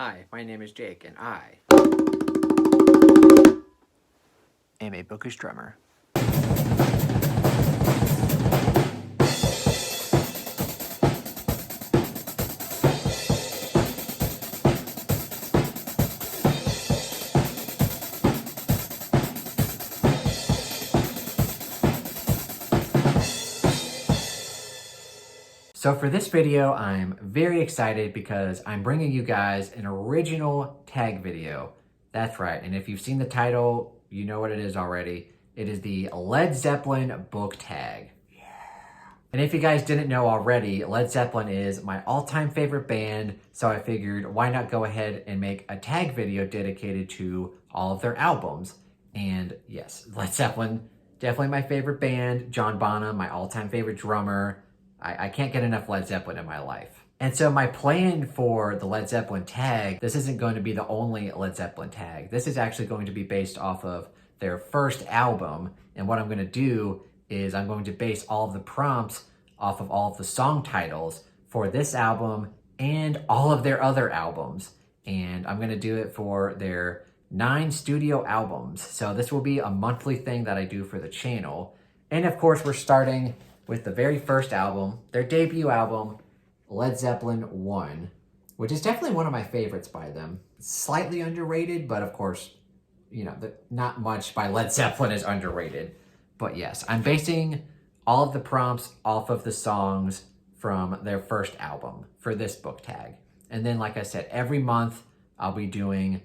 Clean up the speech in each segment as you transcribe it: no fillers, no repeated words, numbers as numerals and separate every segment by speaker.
Speaker 1: Hi, my name is Jake, and I am a bookish drummer. So for this video, I'm very excited because I'm bringing you guys an original tag video. That's right, and if you've seen the title, you know what it is already. It is the Led Zeppelin book tag. Yeah. And if you guys didn't know already, Led Zeppelin is my all-time favorite band, so I figured why not go ahead and make a tag video dedicated to all of their albums. And yes, Led Zeppelin, definitely my favorite band. John Bonham, my all-time favorite drummer. I can't get enough Led Zeppelin in my life. And so my plan for the Led Zeppelin tag, this isn't going to be the only Led Zeppelin tag. This is actually going to be based off of their first album. And what I'm going to do is I'm going to base all of the prompts off of all of the song titles for this album and all of their other albums. And I'm going to do it for their 9 studio albums. So this will be a monthly thing that I do for the channel. And of course, we're starting with the very first album, their debut album, Led Zeppelin 1, which is definitely one of my favorites by them. Slightly underrated, but of course, you know, not much by Led Zeppelin is underrated. But yes, I'm basing all of the prompts off of the songs from their first album for this book tag. And then, like I said, every month I'll be doing,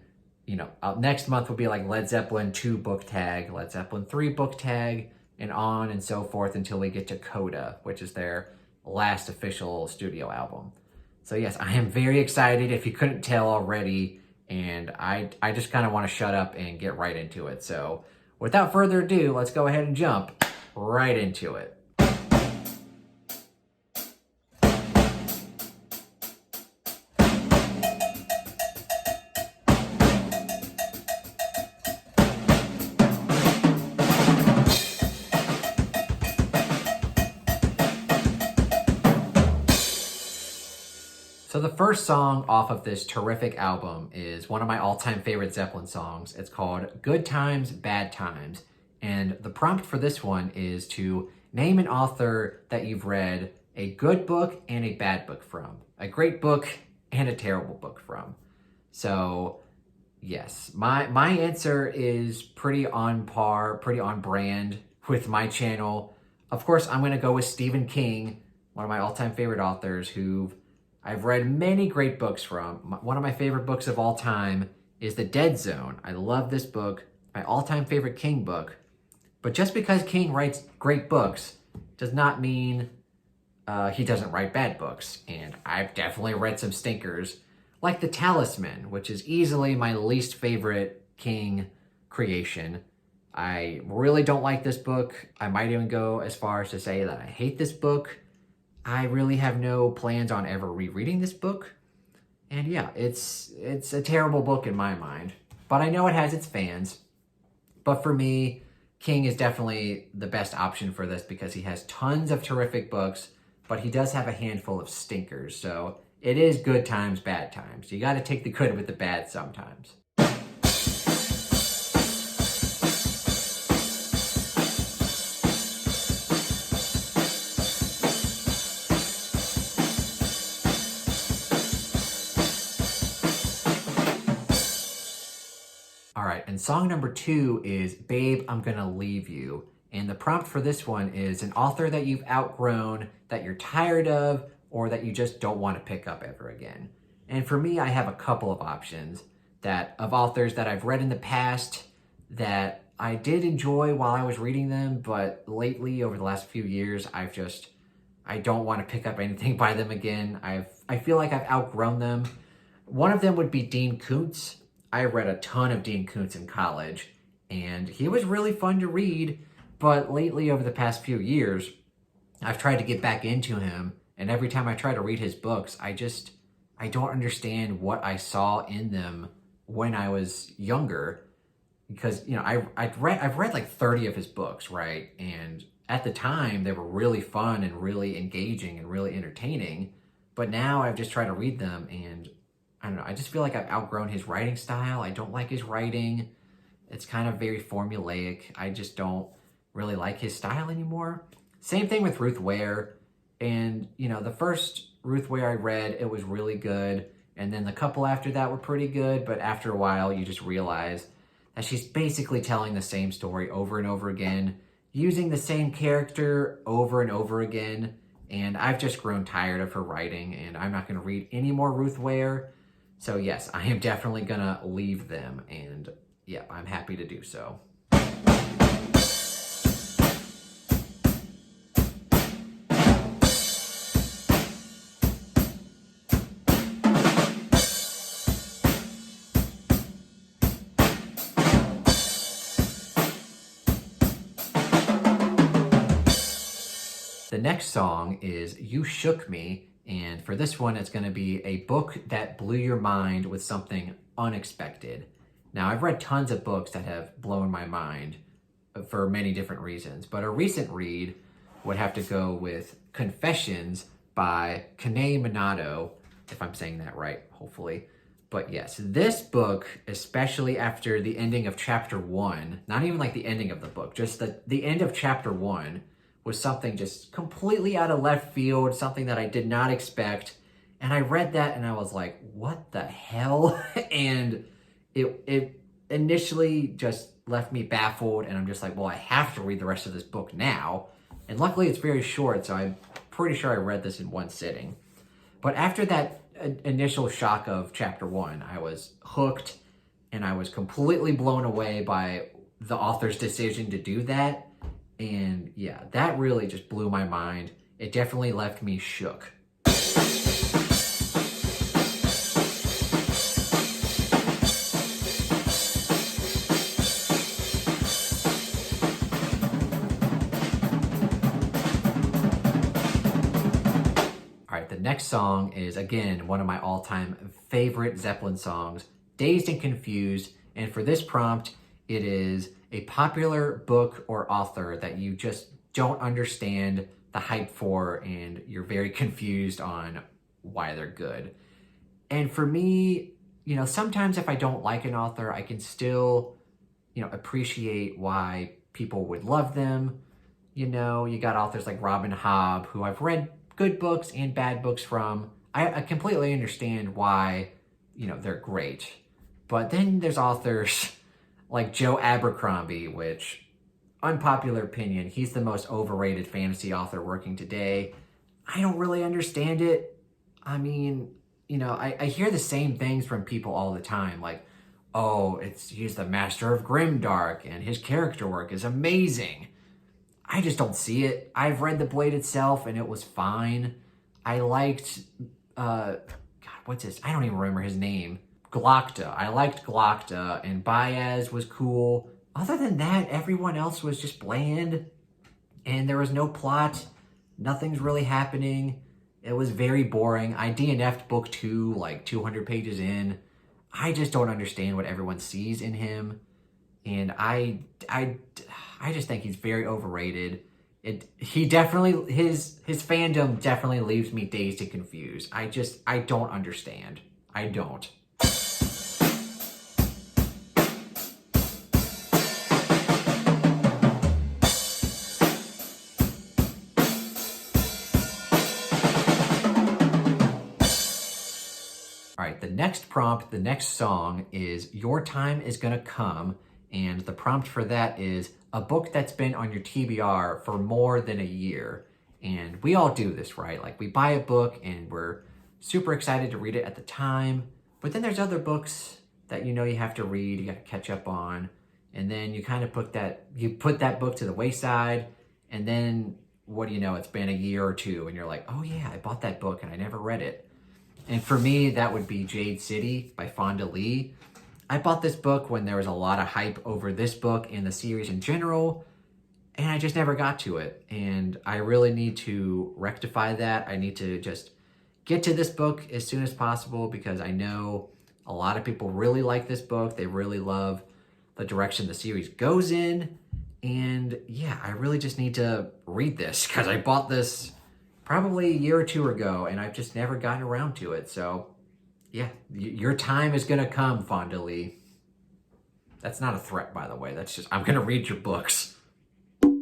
Speaker 1: next month will be like Led Zeppelin 2 book tag, Led Zeppelin 3 book tag, and on and so forth until we get to Coda, which is their last official studio album. So yes, I am very excited if you couldn't tell already, and I just kind of want to shut up and get right into it. So without further ado, let's go ahead and jump right into it. So the first song off of this terrific album is one of my all-time favorite Zeppelin songs. It's called Good Times, Bad Times. And the prompt for this one is to name an author that you've read a good book and a bad book from. A great book and a terrible book from. So yes, my answer is pretty on par, pretty on brand with my channel. Of course, I'm going to go with Stephen King, one of my all-time favorite authors who I've read many great books from. One of my favorite books of all time is The Dead Zone. I love this book, my all-time favorite King book. But just because King writes great books does not mean he doesn't write bad books. And I've definitely read some stinkers, like The Talisman, which is easily my least favorite King creation. I really don't like this book. I might even go as far as to say that I hate this book. I really have no plans on ever rereading this book. And yeah, it's a terrible book in my mind. But I know it has its fans. But for me, King is definitely the best option for this because he has tons of terrific books, but he does have a handful of stinkers. So it is good times, bad times. You got to take the good with the bad sometimes. All right, and song number 2 is Babe, I'm Gonna Leave You. And the prompt for this one is an author that you've outgrown, that you're tired of, or that you just don't want to pick up ever again. And for me, I have a couple of options of authors that I've read in the past that I did enjoy while I was reading them, but lately, over the last few years, I don't want to pick up anything by them again. I feel like I've outgrown them. One of them would be Dean Koontz. I read a ton of Dean Koontz in college, and he was really fun to read, but lately, over the past few years, I've tried to get back into him, and every time I try to read his books, I don't understand what I saw in them when I was younger, because, I've read like 30 of his books, right? And at the time, they were really fun and really engaging and really entertaining, but now I've just tried to read them, and I don't know, I just feel like I've outgrown his writing style. I don't like his writing. It's kind of very formulaic. I just don't really like his style anymore. Same thing with Ruth Ware. And, you know, the first Ruth Ware I read, it was really good. And then the couple after that were pretty good. But after a while, you just realize that she's basically telling the same story over and over again, using the same character over and over again. And I've just grown tired of her writing, and I'm not going to read any more Ruth Ware. So yes, I am definitely going to leave them, and yeah, I'm happy to do so. The next song is You Shook Me, and for this one, it's going to be a book that blew your mind with something unexpected. Now, I've read tons of books that have blown my mind for many different reasons, but a recent read would have to go with Confessions by Cait Minato, if I'm saying that right, hopefully. But yes, this book, especially after the ending of chapter 1, not even like the ending of the book, just the end of chapter 1, was something just completely out of left field, something that I did not expect. And I read that and I was like, what the hell? And it initially just left me baffled, and I'm just like, well, I have to read the rest of this book now. And luckily it's very short, so I'm pretty sure I read this in one sitting. But after that initial shock of chapter 1, I was hooked, and I was completely blown away by the author's decision to do that. And yeah, that really just blew my mind. It definitely left me shook. The next song is, again, one of my all-time favorite Zeppelin songs, Dazed and Confused. And for this prompt, it is a popular book or author that you just don't understand the hype for, and you're very confused on why they're good. And for me, you know, sometimes if I don't like an author, I can still, you know, appreciate why people would love them. You know, you got authors like Robin Hobb, who I've read good books and bad books from. I completely understand why, you know, they're great. But then there's authors like Joe Abercrombie, which, unpopular opinion, he's the most overrated fantasy author working today. I don't really understand it. I mean, you know, I hear the same things from people all the time, like, oh, he's the master of grimdark and his character work is amazing. I just don't see it. I've read The Blade itself and it was fine. I liked, God, what's his? I don't even remember his name. Glocta. I liked Glocta, and Baez was cool. Other than that, everyone else was just bland, and there was no plot. Nothing's really happening. It was very boring. I DNF'd book 2 like 200 pages in. I just don't understand what everyone sees in him, and I just think he's very overrated. He definitely, his fandom definitely leaves me dazed and confused. I don't understand. I don't. All right, the next prompt, the next song is Your Time Is Gonna Come. And the prompt for that is a book that's been on your TBR for more than a year. And we all do this, right? Like, we buy a book and we're super excited to read it at the time. But then there's other books that you know you have to read, you got to catch up on. And then you kind of put that book to the wayside. And then what do you know? It's been a year or two and you're like, oh yeah, I bought that book and I never read it. And for me, that would be Jade City by Fonda Lee. I bought this book when there was a lot of hype over this book and the series in general, and I just never got to it. And I really need to rectify that. I need to just get to this book as soon as possible, because I know a lot of people really like this book. They really love the direction the series goes in. And yeah, I really just need to read this, because I bought this probably a year or two ago and I've just never gotten around to it. So Yeah, your time is gonna come, Fonda Lee. That's not a threat, by the way. That's just, I'm gonna read your books. All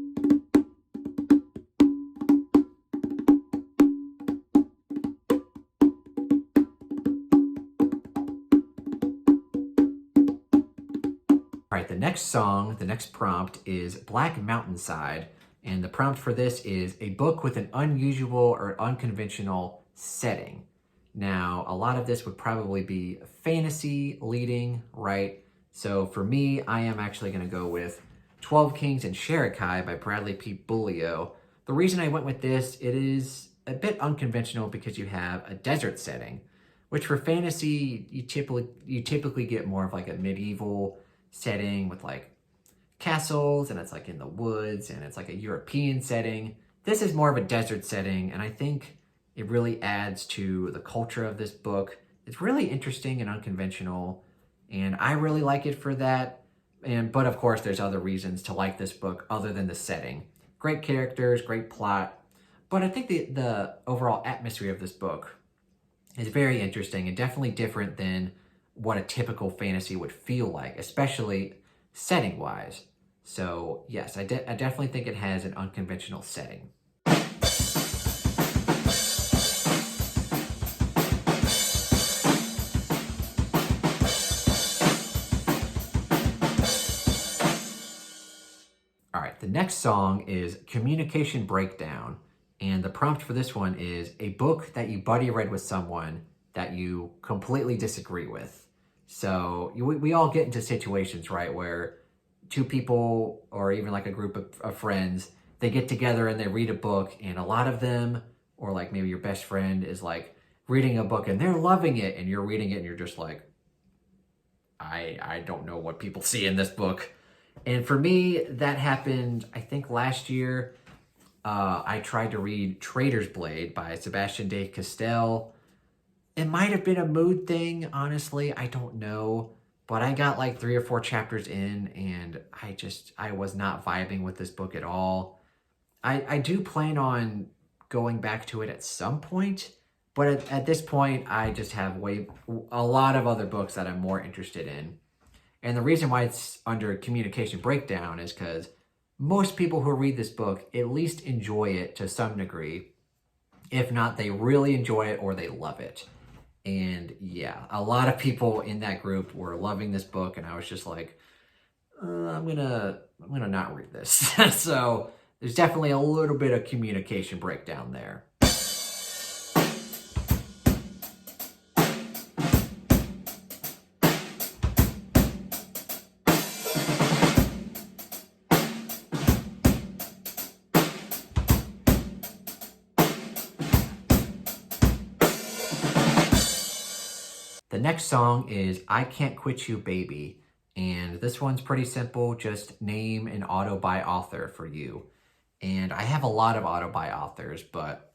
Speaker 1: right, the next prompt is Black Mountainside. And the prompt for this is a book with an unusual or unconventional setting. Now, a lot of this would probably be fantasy leading, right? So for me, I am actually going to go with 12 Kings and Sherikai by Bradley P. Bulio. The reason I went with this, it is a bit unconventional because you have a desert setting, which for fantasy, you typically get more of like a medieval setting with like castles, and it's like in the woods, and it's like a European setting. This is more of a desert setting, and I think it really adds to the culture of this book. It's really interesting and unconventional, and I really like it for that. But of course, there's other reasons to like this book other than the setting. Great characters, great plot, but I think the overall atmosphere of this book is very interesting and definitely different than what a typical fantasy would feel like, especially setting-wise. So yes, I definitely think it has an unconventional setting. All right, the next song is Communication Breakdown. And the prompt for this one is a book that you buddy read with someone that you completely disagree with. So we all get into situations, right, where two people or even like a group of friends, they get together and they read a book, and a lot of them, or like maybe your best friend is like reading a book and they're loving it, and you're reading it and you're just like, I don't know what people see in this book. And for me, that happened, I think last year. I tried to read Traitor's Blade by Sebastian de Castell. It might have been a mood thing, honestly. I don't know. But I got like 3 or 4 chapters in, and I was not vibing with this book at all. I do plan on going back to it at some point, but at this point, I just have a lot of other books that I'm more interested in. And the reason why it's under Communication Breakdown is because most people who read this book at least enjoy it to some degree. If not, they really enjoy it or they love it. And yeah, a lot of people in that group were loving this book, and I was just like, I'm gonna not read this. So there's definitely a little bit of communication breakdown there. The next song is I Can't Quit You, Baby. And this one's pretty simple. Just name an auto-buy author for you. And I have a lot of auto-buy authors, but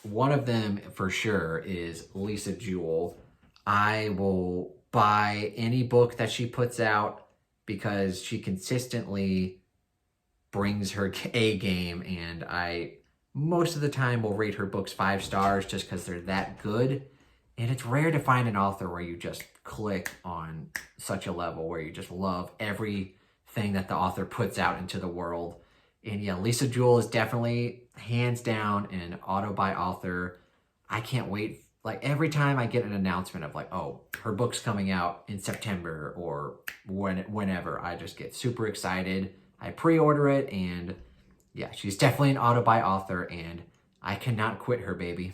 Speaker 1: one of them for sure is Lisa Jewell. I will buy any book that she puts out because she consistently brings her A game, and I most of the time will rate her books 5 stars just because they're that good. And it's rare to find an author where you just click on such a level where you just love everything that the author puts out into the world. And yeah, Lisa Jewell is definitely hands down an auto-buy author. I can't wait. Like every time I get an announcement of like, oh, her book's coming out in September or whenever, I just get super excited. I pre-order it, and yeah, she's definitely an auto-buy author, and I cannot quit her, baby.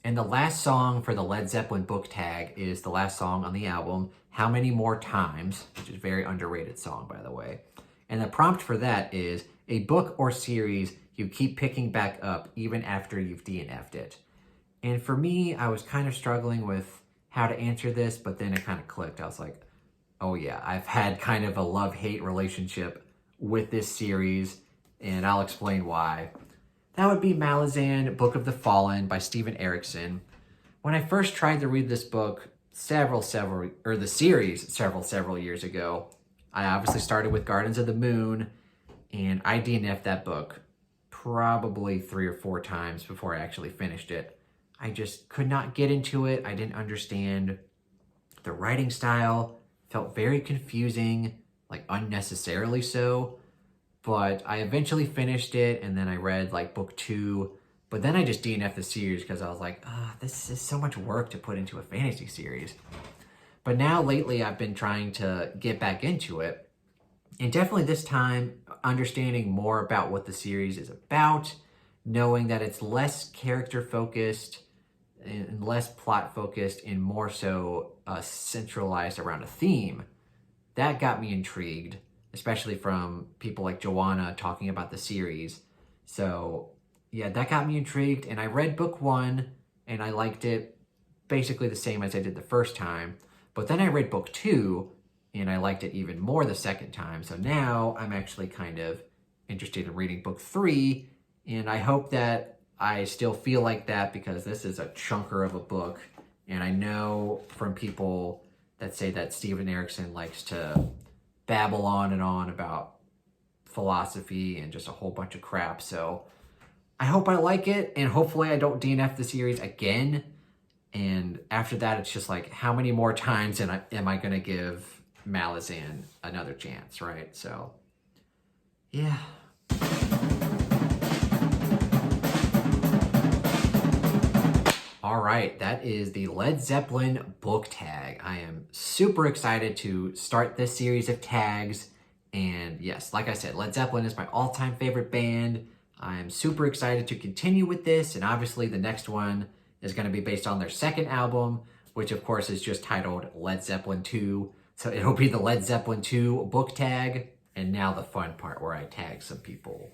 Speaker 1: And the last song for the Led Zeppelin book tag is the last song on the album, How Many More Times, which is a very underrated song, by the way. And the prompt for that is a book or series you keep picking back up even after you've DNF'd it. And for me, I was kind of struggling with how to answer this, but then it kind of clicked. I was like, oh yeah, I've had kind of a love-hate relationship with this series, and I'll explain why. That would be Malazan, Book of the Fallen by Steven Erikson. When I first tried to read this book several years ago, I obviously started with Gardens of the Moon, and I DNF'd that book probably 3 or 4 times before I actually finished it. I just could not get into it. I didn't understand the writing style. Felt very confusing, like unnecessarily so. But I eventually finished it, and then I read like book 2. But then I just DNF'd the series because I was like, this is so much work to put into a fantasy series. But now lately I've been trying to get back into it. And definitely this time, understanding more about what the series is about, knowing that it's less character focused and less plot focused and more so centralized around a theme. That got me intrigued, especially from people like Johanna talking about the series. So yeah, that got me intrigued, and I read book 1 and I liked it basically the same as I did the first time. But then I read book 2 and I liked it even more the second time. So now I'm actually kind of interested in reading book 3, and I hope that I still feel like that because this is a chunker of a book. And I know from people that say that Steven Erikson likes to babble on and on about philosophy and just a whole bunch of crap. So I hope I like it, and hopefully I don't DNF the series again. And after that, it's just like, how many more times am I going to give Malazan another chance, right? So, yeah. All right, that is the Led Zeppelin book tag. I am super excited to start this series of tags. And yes, like I said, Led Zeppelin is my all-time favorite band. I am super excited to continue with this. And obviously the next one is going to be based on their second album, which of course is just titled Led Zeppelin 2. So it'll be the Led Zeppelin 2 book tag. And now the fun part where I tag some people.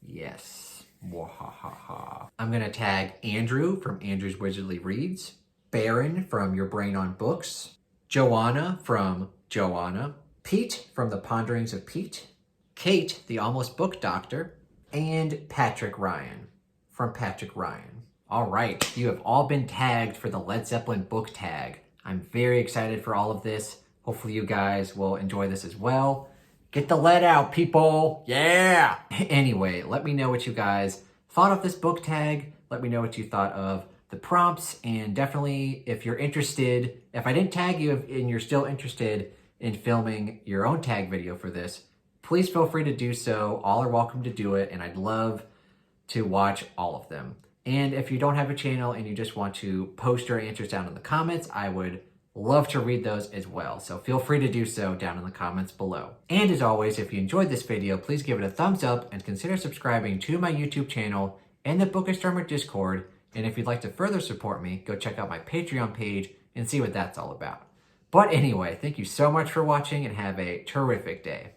Speaker 1: Yes. Wahahaha. I'm going to tag Andrew from Andrew's Wizardly Reads, Baron from Your Brain on Books, Johanna from Johanna, Pete from the Ponderings of Pete, Cait, the Almost Book Doctor, and Patrick Ryan from Patrick Ryan. All right, you have all been tagged for the Led Zeppelin book tag. I'm very excited for all of this. Hopefully you guys will enjoy this as well. Get the lead out, people. Yeah. Anyway, let me know what you guys thought of this book tag. Let me know what you thought of the prompts. And definitely, if you're interested, if I didn't tag you and you're still interested in filming your own tag video for this, please feel free to do so. All are welcome to do it. And I'd love to watch all of them. And if you don't have a channel and you just want to post your answers down in the comments, I would love to read those as well. So feel free to do so down in the comments below. And as always, if you enjoyed this video, please give it a thumbs up and consider subscribing to my YouTube channel and the Bookastronomer Discord. And if you'd like to further support me, go check out my Patreon page and see what that's all about. But anyway, thank you so much for watching and have a terrific day.